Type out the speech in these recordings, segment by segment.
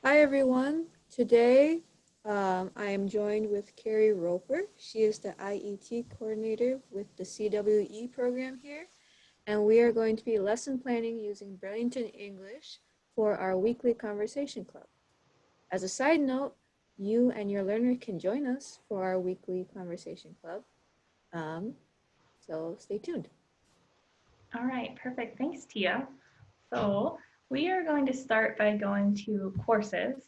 Hi everyone. Today I am joined with Carrie Roper. She is the IET coordinator with the CWE program here, and we are going to be lesson planning using Burlington English for our weekly conversation club. As a side note, you and your learner can join us for our weekly conversation club. So stay tuned. All right, perfect. Thanks, Tia. So we are going to start by going to courses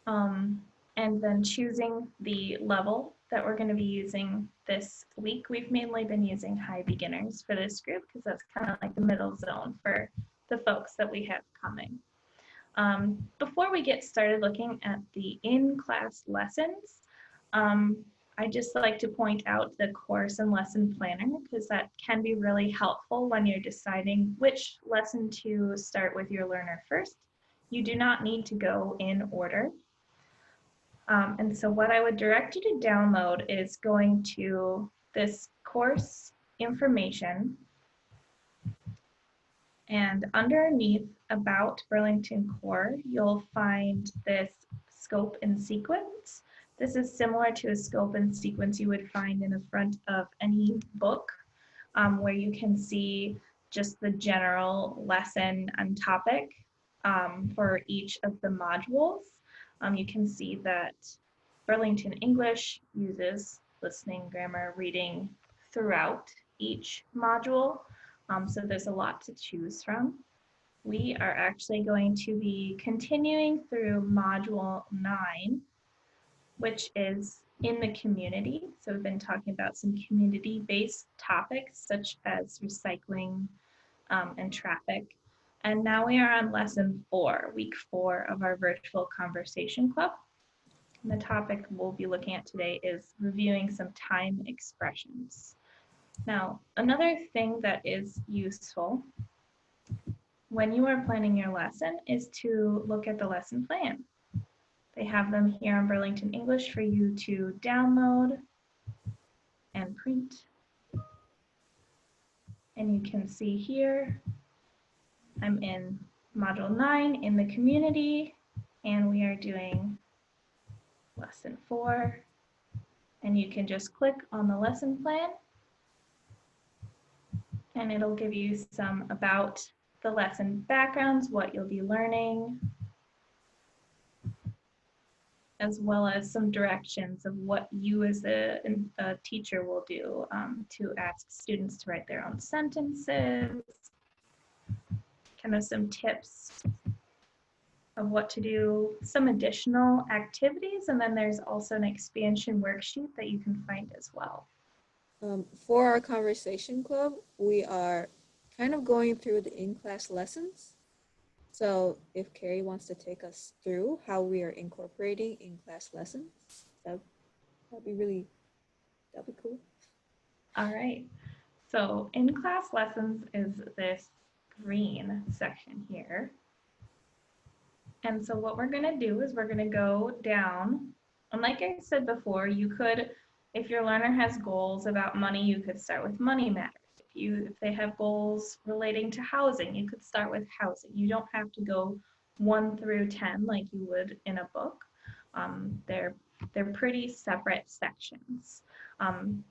um, and then choosing the level that we're going to be using this week. We've mainly been using high beginners for this group because that's kind of like the middle zone for the folks that we have coming. Before we get started looking at the in-class lessons, I just like to point out the course and lesson planner because that can be really helpful when you're deciding which lesson to start with your learner first. You do not need to go in order. And so what I would direct you to download is going to this course information, and underneath About Burlington Core, you'll find this scope and sequence. This is similar to a scope and sequence you would find in the front of any book, where you can see just the general lesson and topic for each of the modules. You can see that Burlington English uses listening, grammar, reading throughout each module. So there's a lot to choose from. We are actually going to be continuing through module 9, which is in the community. So we've been talking about some community-based topics such as recycling and traffic. And now we are on lesson 4, week 4 of our virtual conversation club. And the topic we'll be looking at today is reviewing some time expressions. Now, another thing that is useful when you are planning your lesson is to look at the lesson plan. They have them here on Burlington English for you to download and print. And you can see here, I'm in module 9 in the community, and we are doing lesson 4. And you can just click on the lesson plan, and it'll give you some about the lesson backgrounds, what you'll be learning, as well as some directions of what you as a teacher will do to ask students to write their own sentences, kind of some tips of what to do, some additional activities, and then there's also an expansion worksheet that you can find as well. For our conversation club, we are kind of going through the in-class lessons. So if Carrie wants to take us through how we are incorporating in-class lessons, that'd be cool. All right. So in-class lessons is this green section here. And so what we're going to do is we're going to go down. And like I said before, you could, if your learner has goals about money, you could start with money matters. If they have goals relating to housing, you could start with housing. You don't have to go 1 through 10 like you would in a book. They're pretty separate sections.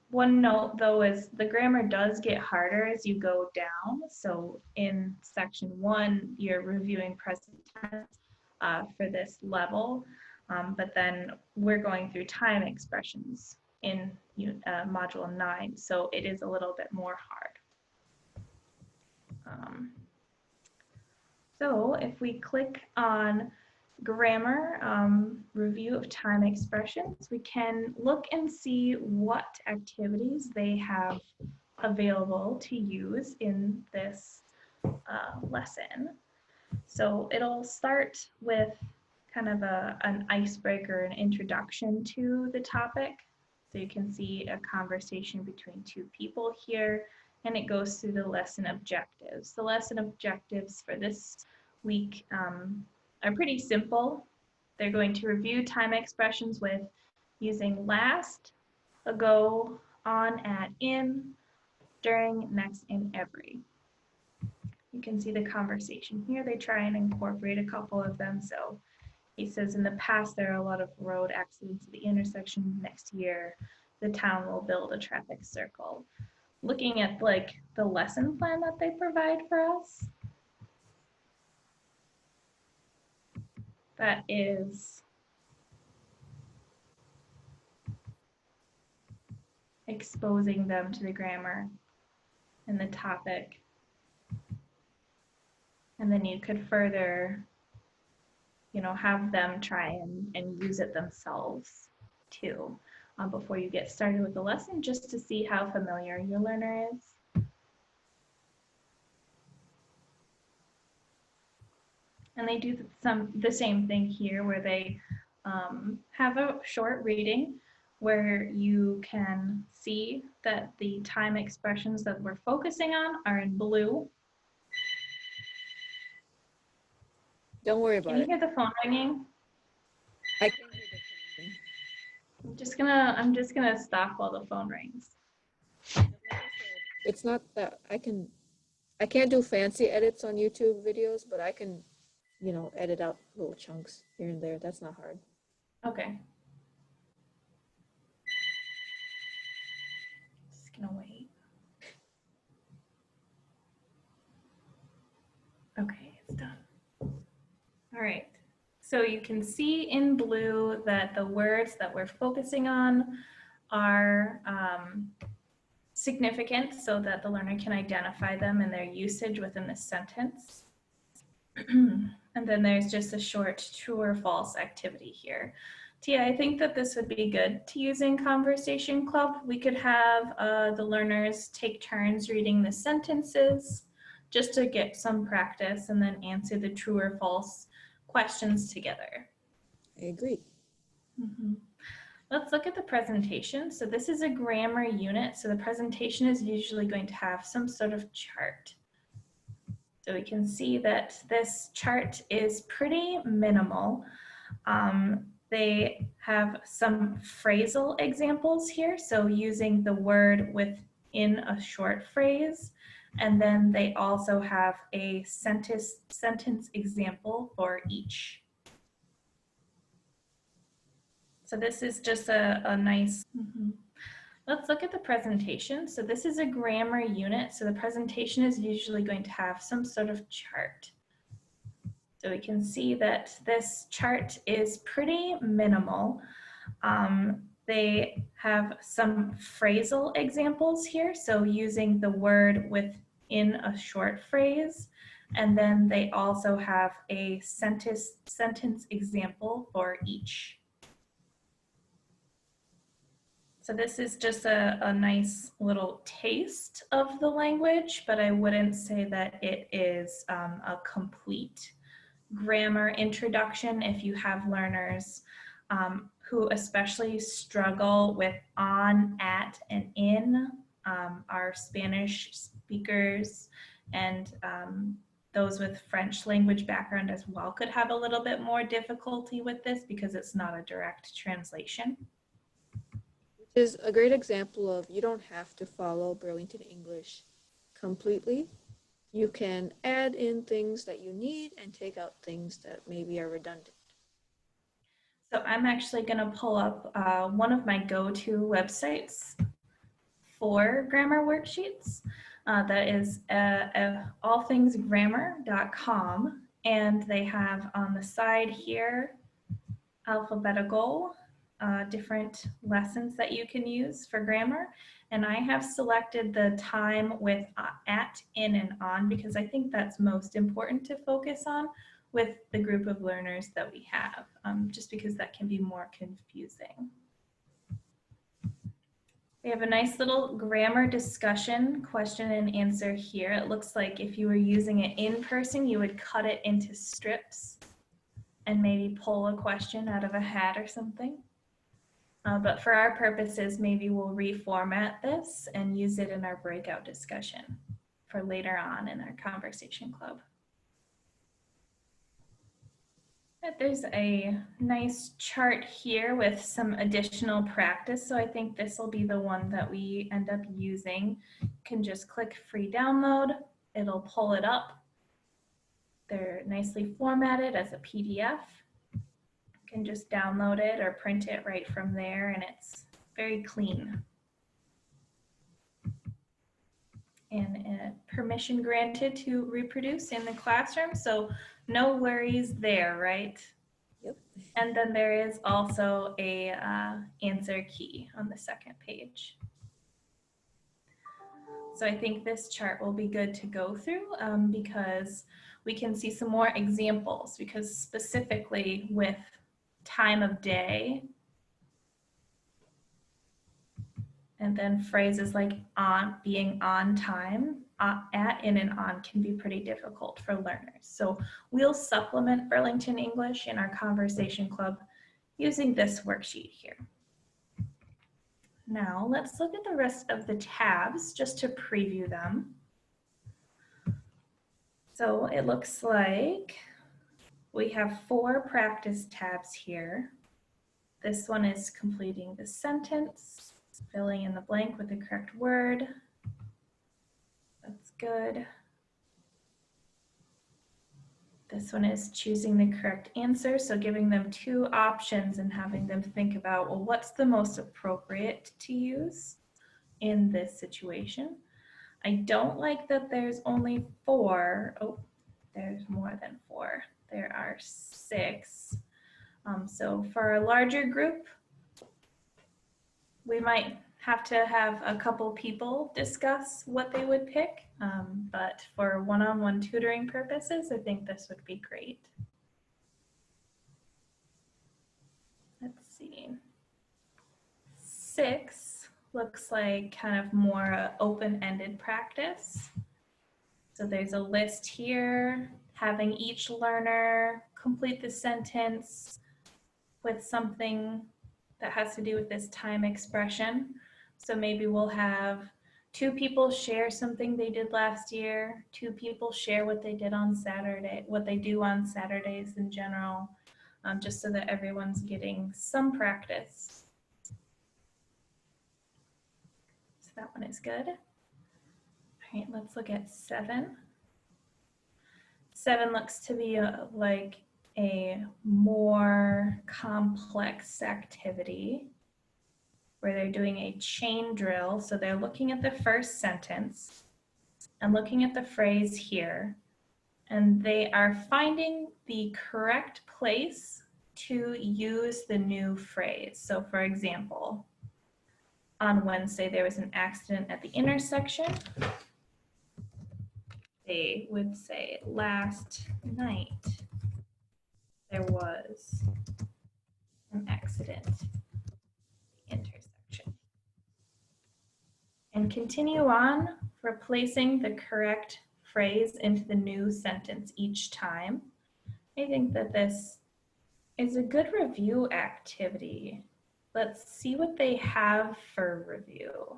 One note though is the grammar does get harder as you go down. So in section 1, you're reviewing present tense for this level, but then we're going through time expressions in module 9, so it is a little bit more hard. So if we click on grammar, review of time expressions, we can look and see what activities they have available to use in this lesson. So it'll start with kind of an icebreaker, an introduction to the topic. So you can see a conversation between 2 people here, and it goes through the lesson objectives. The lesson objectives for this week are pretty simple. They're going to review time expressions with using last, ago, on, at, in, during, next, and every. You can see the conversation here. They try and incorporate a couple of them, so He says, in the past, there are a lot of road accidents at the intersection. Next year, the town will build a traffic circle. Looking at like the lesson plan that they provide for us, that is exposing them to the grammar and the topic. And then you could further, have them try and use it themselves too, before you get started with the lesson, just to see how familiar your learner is. And they do the same thing here where they have a short reading where you can see that the time expressions that we're focusing on are in blue. Don't worry about Can you it. hear the phone ringing? I can hear the phone ring. I'm just gonna stop while the phone rings. Like I said, it's not that I can't do fancy edits on YouTube videos, but I can, edit out little chunks here and there. That's not hard. Okay. Just gonna wait. Okay, it's done. All right. So you can see in blue that the words that we're focusing on are significant so that the learner can identify them and their usage within the sentence. And then there's just a short true or false activity here. Tia, I think that this would be good to use in Conversation Club. We could have the learners take turns reading the sentences just to get some practice and then answer the true or false questions together. I agree. Mm-hmm. Let's look at the presentation. So this is a grammar unit. So the presentation is usually going to have some sort of chart. So we can see that this chart is pretty minimal. They have some phrasal examples here. So using the word within a short phrase. And then they also have a sentence example for each. So this is just a nice, Let's look at the presentation. So this is a grammar unit. So the presentation is usually going to have some sort of chart. So we can see that this chart is pretty minimal. They have some phrasal examples here. So using the word within a short phrase. And then they also have a sentence example for each. So this is just a nice little taste of the language, but I wouldn't say that it is a complete grammar introduction if you have learners who especially struggle with on, at, and in. Our Spanish speakers and those with French language background as well could have a little bit more difficulty with this because it's not a direct translation. Which is a great example of you don't have to follow Burlington English completely. You can add in things that you need and take out things that maybe are redundant. So I'm actually going to pull up one of my go-to websites for grammar worksheets. That is allthingsgrammar.com. And they have on the side here alphabetical different lessons that you can use for grammar. And I have selected the time with at, in, and on because I think that's most important to focus on with the group of learners that we have, just because that can be more confusing. We have a nice little grammar discussion question and answer here. It looks like if you were using it in person, you would cut it into strips and maybe pull a question out of a hat or something. But for our purposes, maybe we'll reformat this and use it in our breakout discussion for later on in our conversation club. But there's a nice chart here with some additional practice. So I think this will be the one that we end up using. You can just click free download. It'll pull it up. They're nicely formatted as a PDF. can just download it or print it right from there, and it's very clean. And permission granted to reproduce in the classroom, so no worries there, right? Yep. And then there is also a answer key on the second page. So I think this chart will be good to go through because we can see some more examples, because specifically with time of day, and then phrases like on, being on time, at, in, and on can be pretty difficult for learners. So we'll supplement Burlington English in our conversation club using this worksheet here. Now let's look at the rest of the tabs just to preview them. So it looks like we have 4 practice tabs here. This one is completing the sentence, filling in the blank with the correct word. That's good. This one is choosing the correct answer, so giving them 2 options and having them think about, well, what's the most appropriate to use in this situation? I don't like that there's only 4. Oh, there's more than 4. There are 6. So for a larger group, we might have to have a couple people discuss what they would pick. But for one-on-one tutoring purposes, I think this would be great. Let's see. 6 looks like kind of more open-ended practice. So there's a list here, having each learner complete the sentence with something that has to do with this time expression. So maybe we'll have 2 people share something they did last year, 2 people share what they did on Saturday, what they do on Saturdays in general, just so that everyone's getting some practice. So that one is good. All right, let's look at 7. 7 looks to be like a more complex activity where they're doing a chain drill. So they're looking at the first sentence and looking at the phrase here, and they are finding the correct place to use the new phrase. So for example, on Wednesday, there was an accident at the intersection. They would say, last night, there was an accident at the intersection. And continue on replacing the correct phrase into the new sentence each time. I think that this is a good review activity. Let's see what they have for review.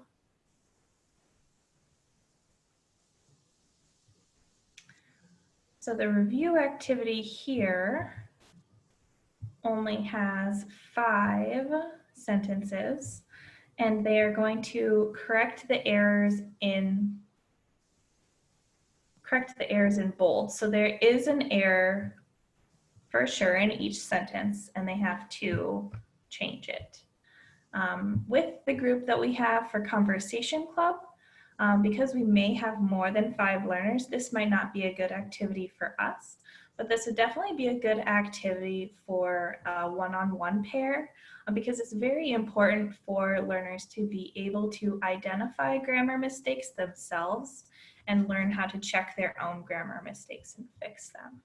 So the review activity here only has 5 sentences, and they are going to correct the errors in bold. So there is an error for sure in each sentence, and they have to change it. With the group that we have for Conversation Club, because we may have more than 5 learners, this might not be a good activity for us, but this would definitely be a good activity for a one-on-one pair, because it's very important for learners to be able to identify grammar mistakes themselves and learn how to check their own grammar mistakes and fix them.